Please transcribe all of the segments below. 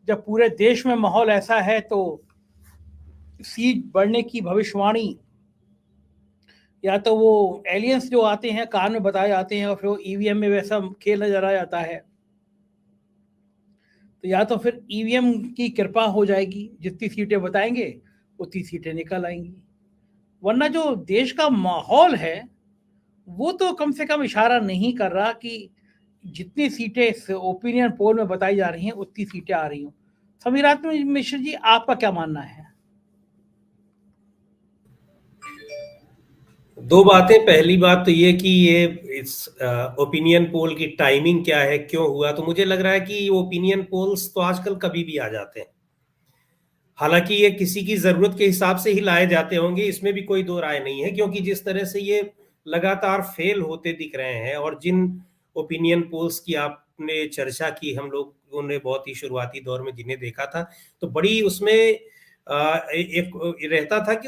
जब पूरे देश में माहौल ऐसा है तो सीट बढ़ने की भविष्यवाणी या तो वो एलियंस जो आते हैं कान में बताए जाते हैं और फिर वो ईवीएम में वैसा खेल नजर आ जाता है, तो या तो फिर ईवीएम की कृपा हो जाएगी, जितनी सीटें बताएंगे उतनी सीटें निकल आएंगी, वरना जो देश का माहौल है वो तो कम से कम इशारा नहीं कर रहा कि जितनी सीटें ओपिनियन पोल में बताई जा रही हैं उतनी सीटें आ रही हूँ। समीरात मिश्र जी, आपका क्या मानना है? दो बातें। पहली बात तो ये कि ये इस ओपिनियन पोल की टाइमिंग क्या है, क्यों हुआ। तो मुझे लग रहा है कि ओपिनियन पोल्स तो आजकल कभी भी आ जाते हैं। हालांकि ये किसी की जरूरत के हिसाब से ही लाए जाते होंगे, इसमें भी कोई दो राय नहीं है, क्योंकि जिस तरह से ये लगातार फेल होते दिख रहे हैं, और जिन ओपिनियन पोल्स की आपने चर्चा की, हम लोगों ने बहुत ही शुरुआती दौर में जिन्हें देखा था, तो बड़ी उसमें एक रहता था कि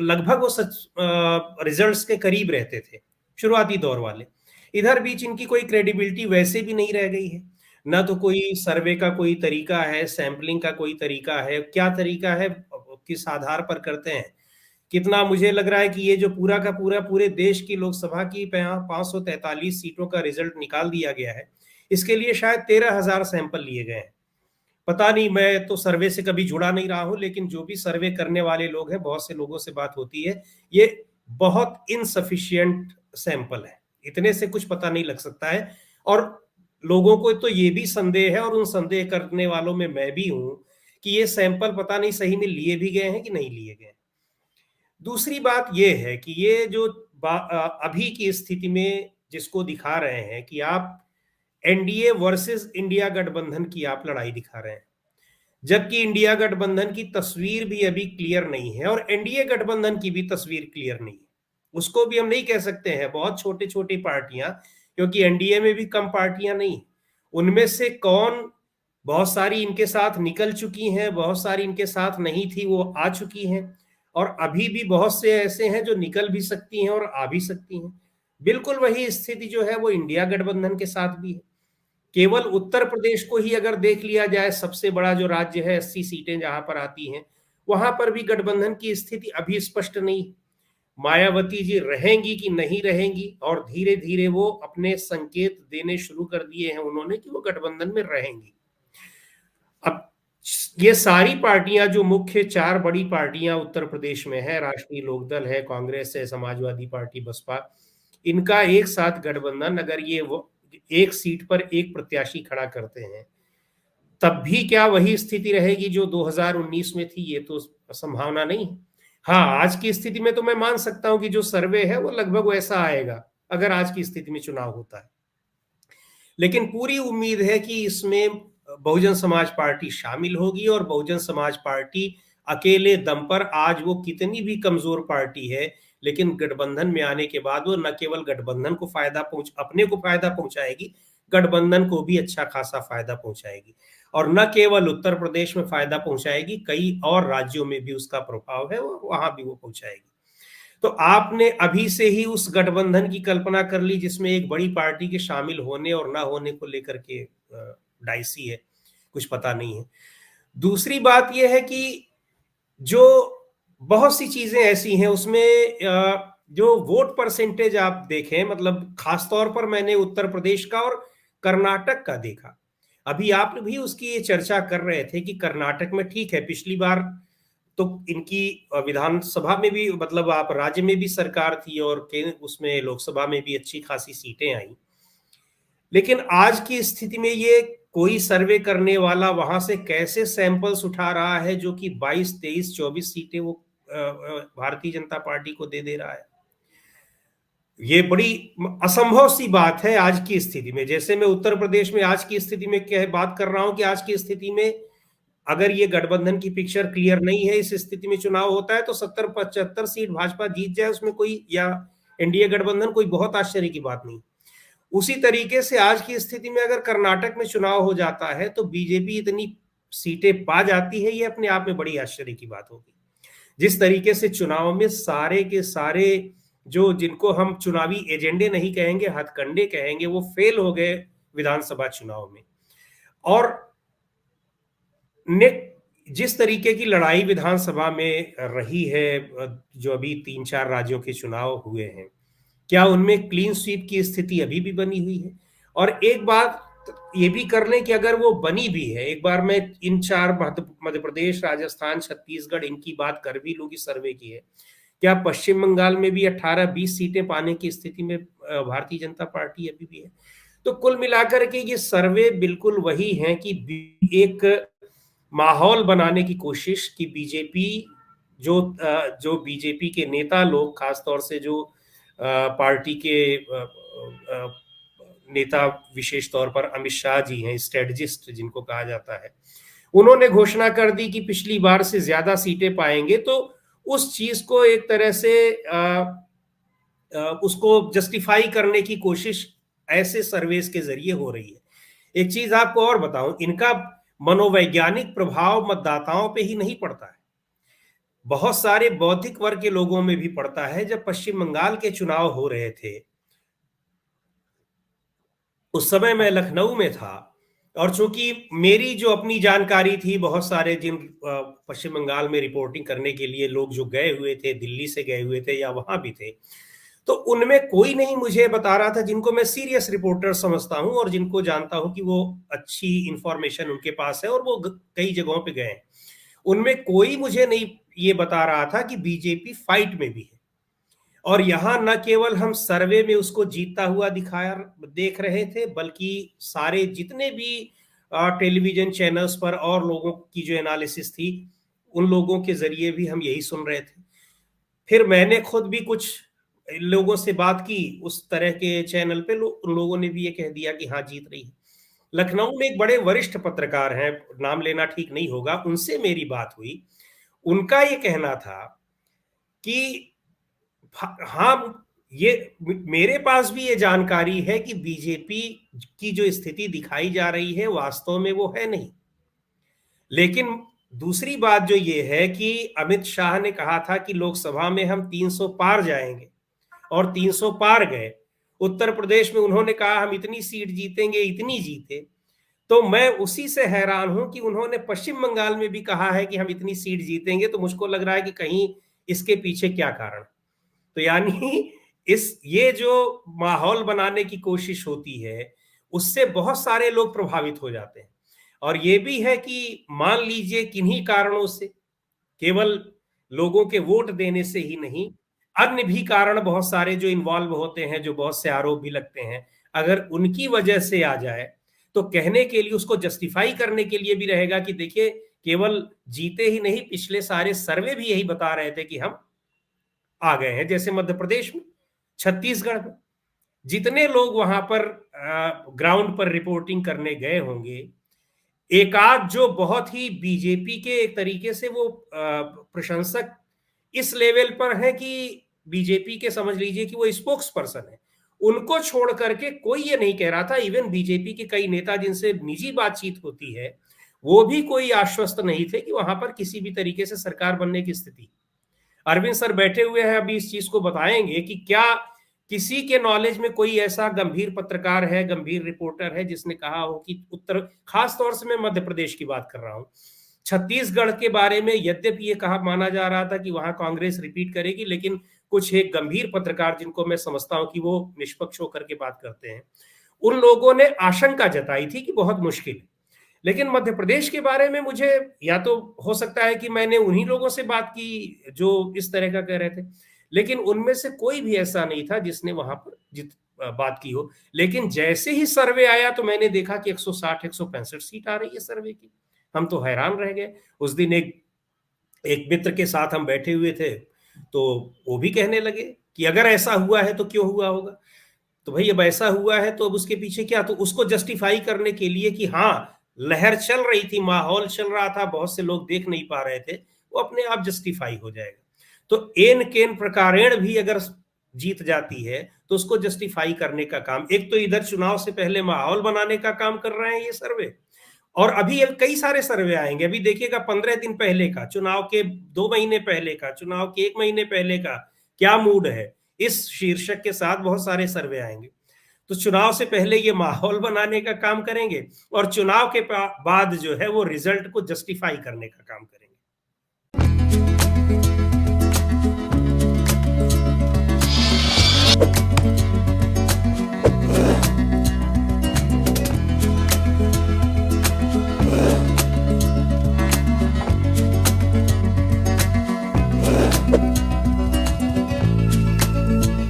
लगभग वो सच रिजल्ट्स के करीब रहते थे शुरुआती दौर वाले। इधर बीच इनकी कोई क्रेडिबिलिटी वैसे भी नहीं रह गई है। ना तो कोई सर्वे का कोई तरीका है, सैंपलिंग का कोई तरीका है, क्या तरीका है, किस आधार पर करते हैं, कितना। मुझे लग रहा है कि ये जो पूरा का पूरा पूरे देश की लोकसभा की 543 सीटों का रिजल्ट निकाल दिया गया है, इसके लिए शायद 13,000 सैंपल लिए गए हैं। पता नहीं, मैं तो सर्वे से कभी जुड़ा नहीं रहा हूं, लेकिन जो भी सर्वे करने वाले लोग हैं, बहुत से लोगों से बात होती है, ये बहुत इनसफिशियंट सैंपल है। इतने से कुछ पता नहीं लग सकता है। और लोगों को तो ये भी संदेह है, और उन संदेह करने वालों में मैं भी हूं, कि ये सैंपल पता नहीं सही में लिए भी गए हैं कि नहीं लिए गए। दूसरी बात ये है कि ये जो अभी की स्थिति में जिसको दिखा रहे हैं कि आप एनडीए वर्सेस इंडिया गठबंधन की आप लड़ाई दिखा रहे हैं, जबकि इंडिया गठबंधन की तस्वीर भी अभी क्लियर नहीं है, और एनडीए गठबंधन की भी तस्वीर क्लियर नहीं है। उसको भी हम नहीं कह सकते हैं, बहुत छोटी छोटी पार्टियां, क्योंकि एनडीए में भी कम पार्टियां नहीं। उनमें से कौन, बहुत सारी इनके साथ निकल चुकी हैं, बहुत सारी इनके साथ नहीं थी, वो आ चुकी हैं, और अभी भी बहुत से ऐसे हैं जो निकल भी सकती हैं और आ भी सकती हैं। बिल्कुल वही स्थिति जो है वो इंडिया गठबंधन के साथ भी है। केवल उत्तर प्रदेश को ही अगर देख लिया जाए, सबसे बड़ा जो राज्य है, 80 सीटें जहां पर आती हैं, वहां पर भी गठबंधन की स्थिति अभी स्पष्ट नहीं। मायावती जी रहेंगी कि नहीं रहेंगी, और धीरे धीरे वो अपने संकेत देने शुरू कर दिए हैं उन्होंने कि वो गठबंधन में रहेंगी। अब ये सारी पार्टियां, जो मुख्य चार बड़ी पार्टियां उत्तर प्रदेश में है, राष्ट्रीय लोकदल है, कांग्रेस है, समाजवादी पार्टी, बसपा, इनका एक साथ गठबंधन, अगर ये वो एक सीट पर एक प्रत्याशी खड़ा करते हैं, तब भी क्या वही स्थिति रहेगी जो 2019 में थी? ये तो संभावना नहीं है। हाँ, आज की स्थिति में तो मैं मान सकता हूं कि जो सर्वे है वो लगभग वैसा आएगा, अगर आज की स्थिति में चुनाव होता है। लेकिन पूरी उम्मीद है कि इसमें बहुजन समाज पार्टी शामिल होगी, और बहुजन समाज पार्टी अकेले दम पर, आज वो कितनी भी कमजोर पार्टी है, लेकिन गठबंधन में आने के बाद वो न केवल गठबंधन को अपने को फायदा पहुंचाएगी, गठबंधन को भी अच्छा खासा फायदा पहुंचाएगी। और न केवल उत्तर प्रदेश में फायदा पहुंचाएगी, कई और राज्यों में भी उसका प्रभाव है, और वहां भी वो पहुंचाएगी। तो आपने अभी से ही उस गठबंधन की कल्पना कर ली जिसमें एक बड़ी पार्टी के शामिल होने और ना होने को लेकर के डाइसी है, कुछ पता नहीं है। दूसरी बात यह है कि जो बहुत सी चीजें ऐसी हैं उसमें, जो वोट परसेंटेज आप देखें, मतलब खासतौर पर मैंने उत्तर प्रदेश का और कर्नाटक का देखा। अभी आप भी उसकी ये चर्चा कर रहे थे कि कर्नाटक में ठीक है, पिछली बार तो इनकी विधानसभा में भी, मतलब आप राज्य में भी सरकार थी, और उसमें लोकसभा में भी अच्छी खासी सीटें आई। लेकिन आज की स्थिति में ये कोई सर्वे करने वाला वहां से कैसे सैंपल्स उठा रहा है जो कि 22, 23, 24 सीटें वो भारतीय जनता पार्टी को दे दे रहा है? ये बड़ी असंभव सी बात है आज की स्थिति में। जैसे मैं उत्तर प्रदेश में आज की स्थिति में क्या बात कर रहा हूं कि आज की स्थिति में अगर ये गठबंधन की पिक्चर क्लियर नहीं है, इस स्थिति में चुनाव होता है, तो 70-75 सीट भाजपा जीत जाए, उसमें कोई, या एनडीए गठबंधन, कोई बहुत आश्चर्य की बात नहीं। उसी तरीके से आज की स्थिति में अगर कर्नाटक में चुनाव हो जाता है तो बीजेपी इतनी सीटें पा जाती है, ये अपने आप में बड़ी आश्चर्य की बात होगी। जिस तरीके से चुनाव में सारे के सारे, जो जिनको हम चुनावी एजेंडे नहीं कहेंगे, हथकंडे कहेंगे, वो फेल हो गए विधानसभा चुनाव में। और ने जिस तरीके की लड़ाई विधानसभा में रही है, जो अभी 3-4 राज्यों के चुनाव हुए हैं, क्या उनमें क्लीन स्वीप की स्थिति अभी भी बनी हुई है? और एक बात ये भी कर लें कि अगर वो बनी भी है, एक बार मैं इन 4 मध्य प्रदेश, राजस्थान, छत्तीसगढ़ इनकी बात कर भी लूं कि सर्वे की है, क्या पश्चिम बंगाल में भी 18-20 सीटें पाने की स्थिति में भारतीय जनता पार्टी अभी भी है? तो कुल मिलाकर के ये सर्वे बिल्कुल वही है कि एक माहौल बनाने की कोशिश कि बीजेपी जो बीजेपी के नेता लोग, खासतौर से जो पार्टी के नेता, विशेष तौर पर अमित शाह जी हैं, स्ट्रेटजिस्ट जिनको कहा जाता है, उन्होंने घोषणा कर दी कि पिछली बार से ज्यादा सीटें पाएंगे, तो उस चीज को एक तरह से उसको जस्टिफाई करने की कोशिश ऐसे सर्वेस के जरिए हो रही है। एक चीज आपको और बताऊं, इनका मनोवैज्ञानिक प्रभाव मतदाताओं पे ही नहीं पड़ता है, बहुत सारे बौद्धिक वर्ग के लोगों में भी पड़ता है। जब पश्चिम बंगाल के चुनाव हो रहे थे, उस समय मैं लखनऊ में था, और चूंकि मेरी जो अपनी जानकारी थी, बहुत सारे जिन पश्चिम बंगाल में रिपोर्टिंग करने के लिए लोग जो गए हुए थे, दिल्ली से गए हुए थे या वहां भी थे, तो उनमें कोई नहीं मुझे बता रहा था, जिनको मैं सीरियस रिपोर्टर समझता हूं और जिनको जानता हूं कि वो अच्छी इंफॉर्मेशन उनके पास है और वो कई जगहों पे गए हैं, उनमें कोई मुझे नहीं ये बता रहा था कि बीजेपी फाइट में भी है। और यहां न केवल हम सर्वे में उसको जीतता हुआ दिखाया देख रहे थे, बल्कि सारे जितने भी टेलीविजन चैनल्स पर और लोगों की जो एनालिसिस थी, उन लोगों के जरिए भी हम यही सुन रहे थे। फिर मैंने खुद भी कुछ लोगों से बात की उस तरह के चैनल पे, उन लोगों ने भी ये कह दिया कि हाँ, जीत रही है। लखनऊ में एक बड़े वरिष्ठ पत्रकार हैं, नाम लेना ठीक नहीं होगा, उनसे मेरी बात हुई। उनका ये कहना था कि हाँ, ये मेरे पास भी ये जानकारी है कि बीजेपी की जो स्थिति दिखाई जा रही है वास्तव में वो है नहीं। लेकिन दूसरी बात जो ये है कि अमित शाह ने कहा था कि लोकसभा में हम 300 पार जाएंगे, और 300 पार गए। उत्तर प्रदेश में उन्होंने कहा हम इतनी सीट जीतेंगे, इतनी जीते। तो मैं उसी से हैरान हूं कि उन्होंने पश्चिम बंगाल में भी कहा है कि हम इतनी सीट जीतेंगे, तो मुझको लग रहा है कि कहीं इसके पीछे क्या कारण। तो यानी ये जो माहौल बनाने की कोशिश होती है, उससे बहुत सारे लोग प्रभावित हो जाते हैं। और ये भी है कि मान लीजिए किन्हीं कारणों से, केवल लोगों के वोट देने से ही नहीं, अन्य भी कारण बहुत सारे जो इन्वॉल्व होते हैं, जो बहुत से आरोप भी लगते हैं, अगर उनकी वजह से आ जाए, तो कहने के लिए, उसको जस्टिफाई करने के लिए भी रहेगा कि देखिए, केवल जीते ही नहीं, पिछले सारे सर्वे भी यही बता रहे थे कि हम आ गए हैं। जैसे मध्य प्रदेश में, छत्तीसगढ़ में, जितने लोग वहां पर ग्राउंड पर रिपोर्टिंग करने गए होंगे, एकाध जो बहुत ही बीजेपी के एक तरीके से वो प्रशंसक इस लेवल पर है कि बीजेपी के, समझ लीजिए कि वो स्पोक्स पर्सन है, उनको छोड़ करके कोई ये नहीं कह रहा था। इवन बीजेपी के कई नेता जिनसे निजी बातचीत होती है, वो भी कोई आश्वस्त नहीं थे कि वहां पर किसी भी तरीके से सरकार बनने की स्थिति। अरविंद सर बैठे हुए हैं, अभी इस चीज को बताएंगे कि क्या किसी के नॉलेज में कोई ऐसा गंभीर पत्रकार है, गंभीर रिपोर्टर है, जिसने कहा हो कि उत्तर, खास तौर से मैं मध्य प्रदेश की बात कर रहा हूं, छत्तीसगढ़ के बारे में यद्यपि ये कहा माना जा रहा था कि वहां कांग्रेस रिपीट करेगी, लेकिन कुछ एक गंभीर पत्रकार जिनको मैं समझता हूं कि वो निष्पक्ष होकर के बात करते हैं, उन लोगों ने आशंका जताई थी कि बहुत मुश्किल है। लेकिन मध्य प्रदेश के बारे में मुझे, या तो हो सकता है कि मैंने उन्हीं लोगों से बात की जो इस तरह का कह रहे थे, लेकिन उनमें से कोई भी ऐसा नहीं था जिसने वहां पर बात की हो। लेकिन जैसे ही सर्वे आया तो मैंने देखा कि 160-165 सीट आ रही है सर्वे की। हम तो हैरान रह गए। उस दिन एक मित्र के साथ हम बैठे हुए थे, तो वो भी कहने लगे कि अगर ऐसा हुआ है तो क्यों हुआ होगा। तो भाई, अब ऐसा हुआ है तो अब उसके पीछे क्या, तो उसको जस्टिफाई करने के लिए कि हाँ, लहर चल रही थी, माहौल चल रहा था, बहुत से लोग देख नहीं पा रहे थे, वो अपने आप जस्टिफाई हो जाएगा। तो एन केन प्रकारेण भी अगर जीत जाती है तो उसको जस्टिफाई करने का काम, एक तो इधर चुनाव से पहले माहौल बनाने का काम कर रहे हैं ये सर्वे, और अभी कई सारे सर्वे आएंगे। अभी देखिएगा, 15 दिन पहले का, चुनाव के 2 महीने पहले का, चुनाव के 1 महीने पहले का क्या मूड है, इस शीर्षक के साथ बहुत सारे सर्वे आएंगे। तो चुनाव से पहले ये माहौल बनाने का काम करेंगे और चुनाव के बाद जो है वो रिजल्ट को जस्टिफाई करने का काम करेंगे।